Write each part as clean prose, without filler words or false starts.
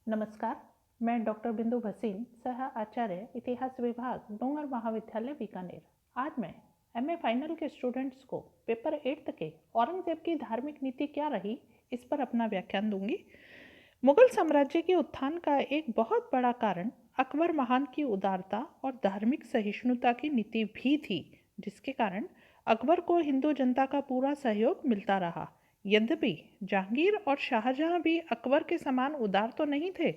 नमस्कार, मैं डॉक्टर बिंदु भसीन, सह आचार्य इतिहास विभाग, डोंगर महाविद्यालय बीकानेर। आज मैं एमए फाइनल के स्टूडेंट्स को पेपर 8 के औरंगजेब की धार्मिक नीति क्या रही, इस पर अपना व्याख्यान दूंगी। मुगल साम्राज्य के उत्थान का एक बहुत बड़ा कारण अकबर महान की उदारता और धार्मिक सहिष्णुता की नीति भी थी, जिसके कारण अकबर को हिंदू जनता का पूरा सहयोग मिलता रहा। यद्यपि जहांगीर और शाहजहां भी अकबर के समान उदार तो नहीं थे,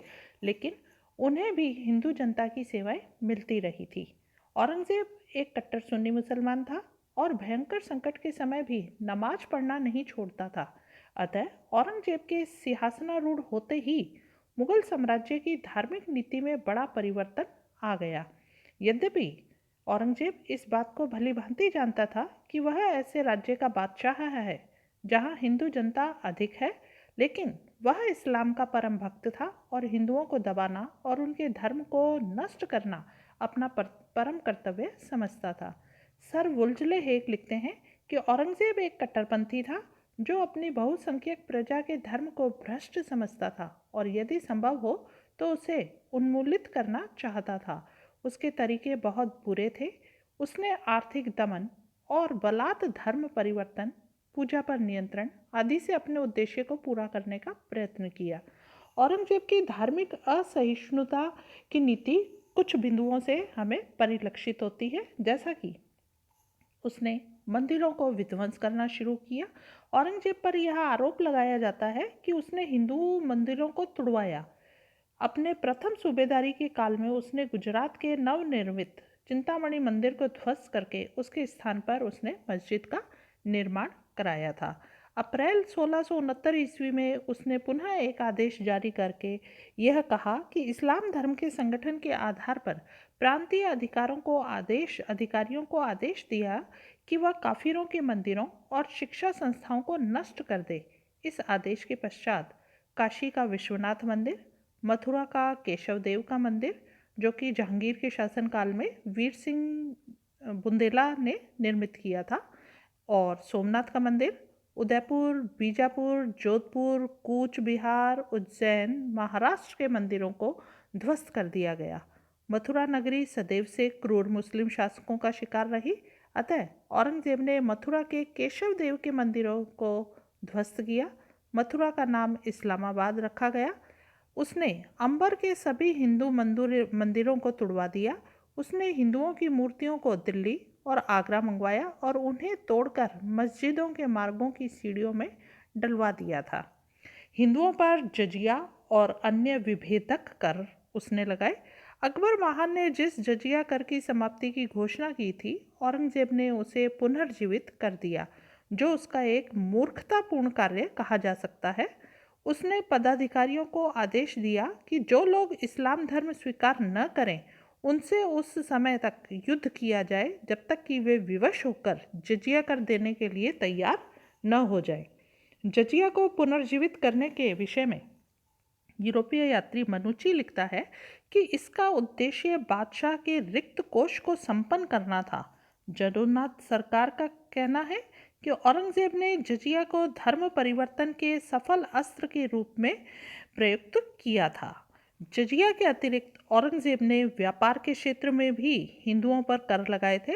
लेकिन उन्हें भी हिंदू जनता की सेवाएं मिलती रही थी। औरंगजेब एक कट्टर सुन्नी मुसलमान था और भयंकर संकट के समय भी नमाज पढ़ना नहीं छोड़ता था। अतः औरंगजेब के सिंहासनारूढ़ होते ही मुगल साम्राज्य की धार्मिक नीति में बड़ा परिवर्तन आ गया। यद्यपि औरंगजेब इस बात को भली भांति जानता था कि वह ऐसे राज्य का बादशाह है जहां हिंदू जनता अधिक है, लेकिन वह इस्लाम का परम भक्त था और हिंदुओं को दबाना और उनके धर्म को नष्ट करना अपना परम कर्तव्य समझता था। सर वुल्जले हेक लिखते हैं कि औरंगजेब एक कट्टरपंथी था जो अपनी बहुसंख्यक प्रजा के धर्म को भ्रष्ट समझता था और यदि संभव हो तो उसे उन्मूलित करना चाहता था। उसके तरीके बहुत बुरे थे। उसने आर्थिक दमन और बलात् धर्म परिवर्तन, पूजा पर नियंत्रण आदि से अपने उद्देश्य को पूरा करने का प्रयत्न किया। औरंगजेब की धार्मिक असहिष्णुता की नीति कुछ बिंदुओं से हमें परिलक्षित होती है, जैसा कि उसने मंदिरों को विध्वंस करना शुरू किया। औरंगजेब पर यह आरोप लगाया जाता है कि उसने हिंदू मंदिरों को तुड़वाया। अपने प्रथम सूबेदारी के काल में उसने गुजरात के नवनिर्मित चिंतामणि मंदिर को ध्वस्त करके उसके स्थान पर उसने मस्जिद का निर्माण कराया था। अप्रैल 1669 ईस्वी में उसने पुनः एक आदेश जारी करके यह कहा कि इस्लाम धर्म के संगठन के आधार पर प्रांतीय अधिकारियों को आदेश दिया कि वह काफिरों के मंदिरों और शिक्षा संस्थाओं को नष्ट कर दे। इस आदेश के पश्चात काशी का विश्वनाथ मंदिर, मथुरा का केशव देव का मंदिर, जो कि जहांगीर के शासनकाल में वीर सिंह बुंदेला ने निर्मित किया था, और सोमनाथ का मंदिर, उदयपुर, बीजापुर, जोधपुर, कूच बिहार, उज्जैन, महाराष्ट्र के मंदिरों को ध्वस्त कर दिया गया। मथुरा नगरी सदैव से क्रूर मुस्लिम शासकों का शिकार रही, अतः औरंगजेब ने मथुरा के केशव देव के मंदिरों को ध्वस्त किया। मथुरा का नाम इस्लामाबाद रखा गया। उसने अंबर के सभी हिंदू मंदिरों को तुड़वा दिया। उसने हिंदुओं की मूर्तियों को दिल्ली और आगरा मंगवाया और उन्हें तोड़कर मस्जिदों के मार्गों की सीढ़ियों में डलवा दिया था। हिंदुओं पर जजिया और अन्य विभेदक कर उसने लगाए। अकबर महान ने जिस जजिया कर की समाप्ति की घोषणा की थी, औरंगजेब ने उसे पुनर्जीवित कर दिया, जो उसका एक मूर्खतापूर्ण कार्य कहा जा सकता है। उसने पदाधिकारियों को आदेश दिया कि जो लोग इस्लाम धर्म स्वीकार न करें उनसे उस समय तक युद्ध किया जाए जब तक कि वे विवश होकर जजिया कर देने के लिए तैयार न हो जाए। जजिया को पुनर्जीवित करने के विषय में यूरोपीय यात्री मनुची लिखता है कि इसका उद्देश्य बादशाह के रिक्त कोष को संपन्न करना था। जगन्नाथ सरकार का कहना है कि औरंगजेब ने जजिया को धर्म परिवर्तन के सफल अस्त्र के रूप में प्रयुक्त किया था। जजिया के अतिरिक्त औरंगजेब ने व्यापार के क्षेत्र में भी हिंदुओं पर कर लगाए थे।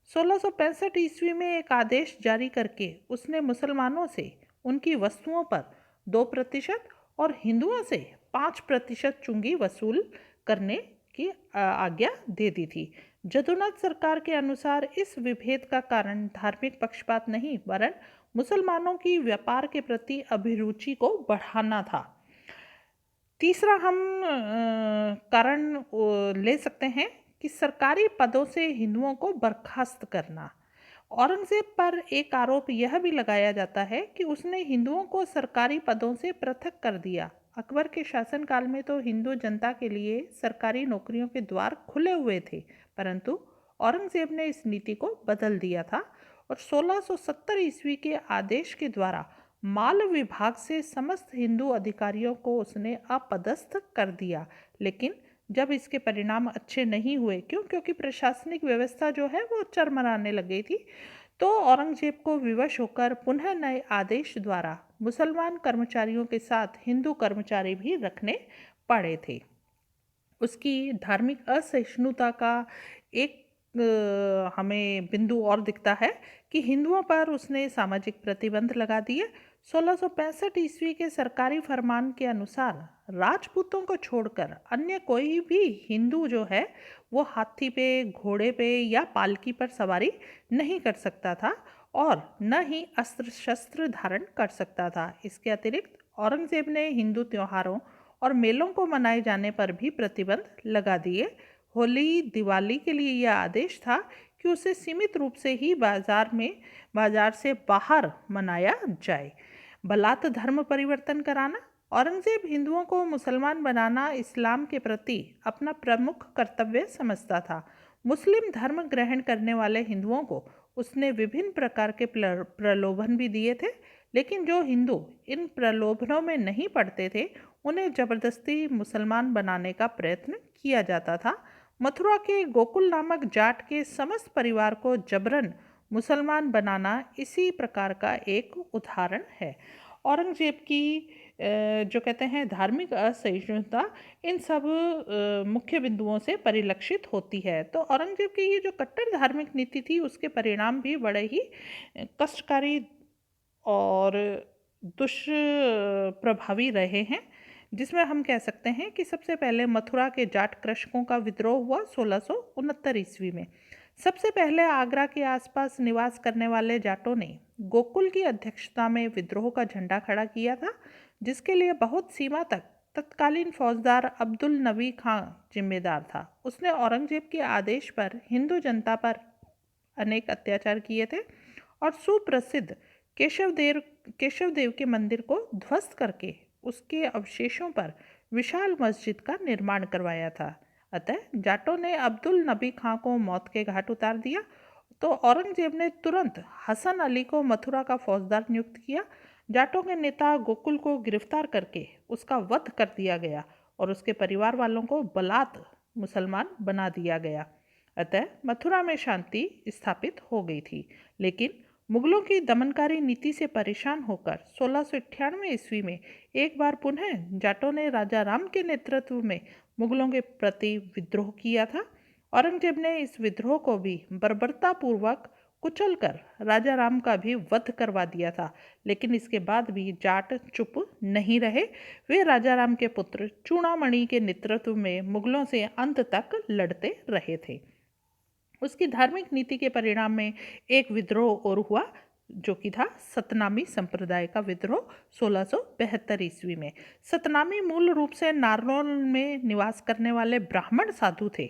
1665 ईस्वी में एक आदेश जारी करके उसने मुसलमानों से उनकी वस्तुओं पर 2% और हिंदुओं से 5% चुंगी वसूल करने की आज्ञा दे दी थी। जदुनाथ सरकार के अनुसार इस विभेद का कारण धार्मिक पक्षपात नहीं, वरन मुसलमानों की व्यापार के प्रति अभिरुचि को बढ़ाना था। तीसरा हम कारण ले सकते हैं कि सरकारी पदों से हिंदुओं को बर्खास्त करना। औरंगजेब पर एक आरोप यह भी लगाया जाता है कि उसने हिंदुओं को सरकारी पदों से पृथक कर दिया। अकबर के शासनकाल में तो हिंदू जनता के लिए सरकारी नौकरियों के द्वार खुले हुए थे, परंतु औरंगजेब ने इस नीति को बदल दिया था और 1670 ईस्वी के आदेश के द्वारा माल विभाग से समस्त हिंदू अधिकारियों को उसने अपदस्थ कर दिया। लेकिन जब इसके परिणाम अच्छे नहीं हुए, क्योंकि प्रशासनिक व्यवस्था जो है वो चरमराने लग गई थी, तो औरंगजेब को विवश होकर पुनः नए आदेश द्वारा मुसलमान कर्मचारियों के साथ हिंदू कर्मचारी भी रखने पड़े थे। उसकी धार्मिक असहिष्णुता का एक हमें बिंदु और दिखता है कि हिंदुओं पर उसने सामाजिक प्रतिबंध लगा दिए। 1665 ईस्वी के सरकारी फरमान के अनुसार राजपूतों को छोड़कर अन्य कोई भी हिंदू जो है वो हाथी पे, घोड़े पे या पालकी पर सवारी नहीं कर सकता था और न ही अस्त्र शस्त्र धारण कर सकता था। इसके अतिरिक्त औरंगजेब ने हिंदू त्योहारों और मेलों को मनाए जाने पर भी प्रतिबंध लगा दिए। होली, दिवाली के लिए यह आदेश था कि उसे सीमित रूप से ही बाजार से बाहर मनाया जाए। बलात् धर्म परिवर्तन कराना। औरंगजेब हिंदुओं को मुसलमान बनाना इस्लाम के प्रति अपना प्रमुख कर्तव्य समझता था। मुस्लिम धर्म ग्रहण करने वाले हिंदुओं को उसने विभिन्न प्रकार के प्रलोभन भी दिए थे, लेकिन जो हिंदू इन प्रलोभनों में नहीं पड़ते थे उन्हें जबरदस्ती मुसलमान बनाने का प्रयत्न किया जाता था। मथुरा के गोकुल नामक जाट के समस्त परिवार को जबरन मुसलमान बनाना इसी प्रकार का एक उदाहरण है। औरंगजेब की जो कहते हैं धार्मिक असहिष्णुता इन सब मुख्य बिंदुओं से परिलक्षित होती है। तो औरंगजेब की ये जो कट्टर धार्मिक नीति थी उसके परिणाम भी बड़े ही कष्टकारी और दुष्प्रभावी रहे हैं, जिसमें हम कह सकते हैं कि सबसे पहले मथुरा के जाट कृषकों का विद्रोह हुआ 1669 ईस्वी में। सबसे पहले आगरा के आसपास निवास करने वाले जाटों ने गोकुल की अध्यक्षता में विद्रोह का झंडा खड़ा किया था, जिसके लिए बहुत सीमा तक तत्कालीन फौजदार अब्दुल नबी खां जिम्मेदार था। उसने औरंगजेब के आदेश पर हिंदू जनता पर अनेक अत्याचार किए थे और सुप्रसिद्ध केशवदेव के मंदिर को ध्वस्त करके उसके अवशेषों पर विशाल मस्जिद का निर्माण करवाया था। अतः जाटों ने अब्दुल नबी खां को मौत के घाट उतार दिया। तो औरंगजेब ने तुरंत हसन अली को मथुरा का फौजदार नियुक्त किया। जाटों के नेता गोकुल को गिरफ्तार करके उसका वध कर दिया गया और उसके परिवार वालों को बलात् मुसलमान बना दिया गया। अतः मथुरा में शांति स्थापित हो गई थी। लेकिन मुगलों की दमनकारी नीति से परेशान होकर 1698 ईस्वी में एक बार पुनः जाटों ने राजा राम के नेतृत्व में मुगलों के प्रति विद्रोह किया था। औरंगजेब ने इस विद्रोह को भी बर्बरतापूर्वक कुचलकर राजा राम का भी वध करवा दिया था। लेकिन इसके बाद भी जाट चुप नहीं रहे। वे राजा राम के पुत्र चूड़ामणि के नेतृत्व में मुगलों से अंत तक लड़ते रहे थे। उसकी धार्मिक नीति के परिणाम में एक विद्रोह और हुआ, जो कि था सतनामी संप्रदाय का विद्रोह 1672 ईस्वी में। सतनामी मूल रूप से नारनौल में निवास करने वाले ब्राह्मण साधु थे।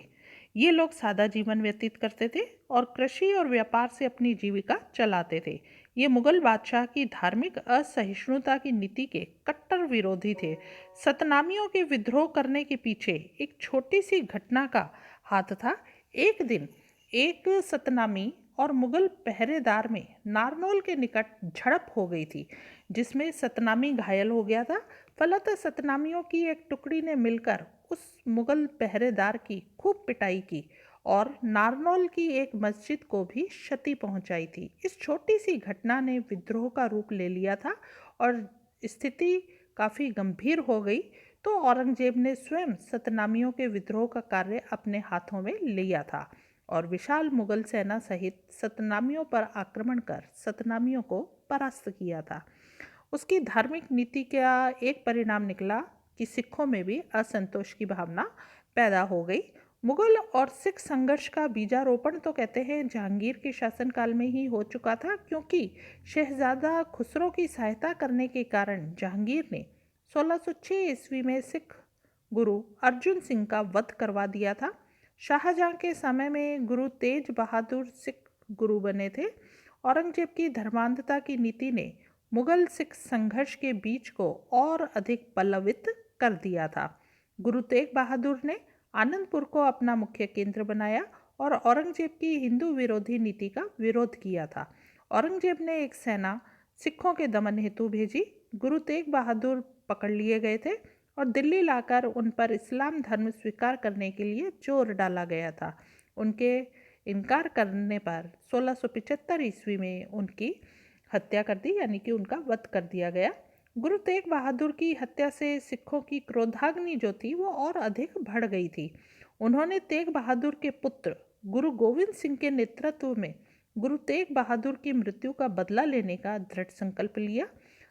ये लोग सादा जीवन व्यतीत करते थे और कृषि और व्यापार से अपनी जीविका चलाते थे। ये मुगल बादशाह की धार्मिक असहिष्णुता की नीति के कट्टर विरोधी थे। सतनामियों के विद्रोह करने के पीछे एक छोटी सी घटना का हाथ था। एक दिन एक सतनामी और मुगल पहरेदार में नारनौल के निकट झड़प हो गई थी, जिसमें सतनामी घायल हो गया था। फलतः सतनामियों की एक टुकड़ी ने मिलकर उस मुगल पहरेदार की खूब पिटाई की और नारनौल की एक मस्जिद को भी क्षति पहुंचाई थी। इस छोटी सी घटना ने विद्रोह का रूप ले लिया था और स्थिति काफ़ी गंभीर हो गई। तो औरंगजेब ने स्वयं सतनामियों के विद्रोह का कार्य अपने हाथों में लिया था और विशाल मुगल सेना सहित सतनामियों पर आक्रमण कर सतनामियों को परास्त किया था। उसकी धार्मिक नीति का एक परिणाम निकला कि सिखों में भी असंतोष की भावना पैदा हो गई। मुगल और सिख संघर्ष का बीजारोपण तो कहते हैं जहांगीर के शासनकाल में ही हो चुका था, क्योंकि शहजादा खुसरो की सहायता करने के कारण जहांगीर ने 1606 ईस्वी में सिख गुरु अर्जुन सिंह का वध करवा दिया था। शाहजहां के समय में गुरु तेज बहादुर सिख गुरु बने थे। औरंगजेब की धर्मांधता की नीति ने मुगल सिख संघर्ष के बीच को और अधिक पल्लवित कर दिया था। गुरु तेग बहादुर ने आनंदपुर को अपना मुख्य केंद्र बनाया और औरंगजेब की हिंदू विरोधी नीति का विरोध किया था। औरंगजेब ने एक सेना सिखों के दमन हेतु भेजी। गुरु तेग बहादुर पकड़ लिए गए थे और दिल्ली लाकर उन पर इस्लाम धर्म स्वीकार करने के लिए जोर डाला गया था। उनके इनकार करने पर 1675 ईस्वी में उनकी हत्या कर दी, यानी कि उनका वध कर दिया गया। गुरु तेग बहादुर की हत्या से सिखों की क्रोधाग्नि जो थी वो और अधिक बढ़ गई थी। उन्होंने तेग बहादुर के पुत्र गुरु गोविंद सिंह के नेतृत्व में गुरु तेग बहादुर की मृत्यु का बदला लेने का दृढ़ संकल्प लिया।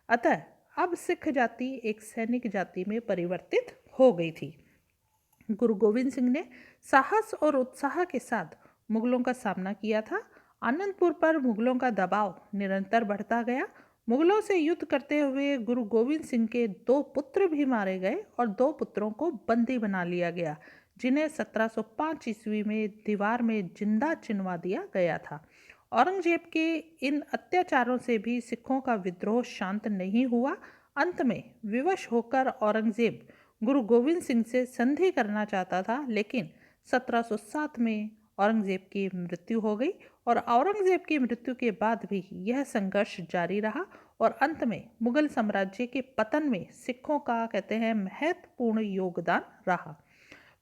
अतः अब सिख जाति एक सैनिक जाति में परिवर्तित हो गई थी। गुरु गोविंद सिंह ने साहस और उत्साह के साथ मुगलों का सामना किया था। आनंदपुर पर मुगलों का दबाव निरंतर बढ़ता गया। मुगलों से युद्ध करते हुए गुरु गोविंद सिंह के 2 पुत्र भी मारे गए और 2 पुत्रों को बंदी बना लिया गया, जिन्हें 1705 ईस्वी में दीवार में जिंदा चिनवा दिया गया था। औरंगजेब के इन अत्याचारों से भी सिखों का विद्रोह शांत नहीं हुआ। अंत में विवश होकर औरंगजेब गुरु गोविंद सिंह से संधि करना चाहता था, लेकिन 1707 में औरंगजेब की मृत्यु हो गई और औरंगजेब की मृत्यु के बाद भी यह संघर्ष जारी रहा और अंत में मुगल साम्राज्य के पतन में सिखों का कहते हैं महत्वपूर्ण योगदान रहा।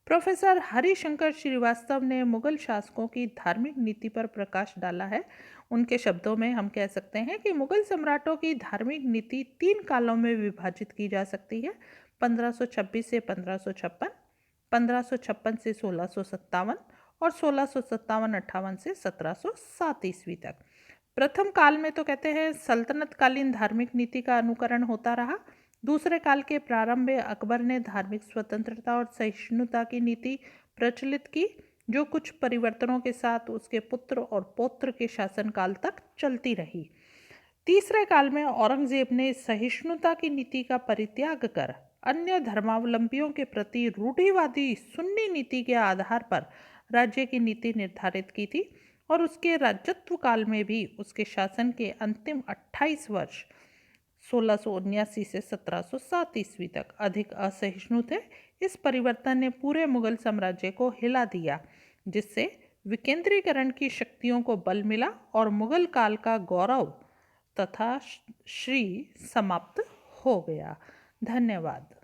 प्रोफेसर हरिशंकर श्रीवास्तव ने मुगल शासकों की धार्मिक नीति पर प्रकाश डाला है। उनके शब्दों में हम कह सकते हैं कि मुगल सम्राटों की धार्मिक नीति 3 कालों में विभाजित की जा सकती है: 1526 से 1556, 1556 से 1657 और 1657-58 से 1707 ईस्वी तक। प्रथम काल में तो कहते हैं सल्तनतकालीन धार्मिक नीति का अनुकरण होता रहा। दूसरे काल के प्रारंभ में अकबर ने धार्मिक स्वतंत्रता और सहिष्णुता की नीति प्रचलित की, जो कुछ परिवर्तनों के साथ उसके पुत्र और पौत्र के शासनकाल तक चलती रही। तीसरे काल में औरंगजेब ने सहिष्णुता की नीति का परित्याग कर अन्य धर्मावलंबियों के प्रति रूढ़िवादी सुन्नी नीति के आधार पर राज्य की नीति निर्धारित की थी और उसके राजत्व काल में भी उसके शासन के अंतिम 28 वर्ष 1679 से 1707 ईस्वी तक अधिक असहिष्णु थे। इस परिवर्तन ने पूरे मुगल साम्राज्य को हिला दिया, जिससे विकेंद्रीकरण की शक्तियों को बल मिला और मुगल काल का गौरव तथा श्री समाप्त हो गया। धन्यवाद।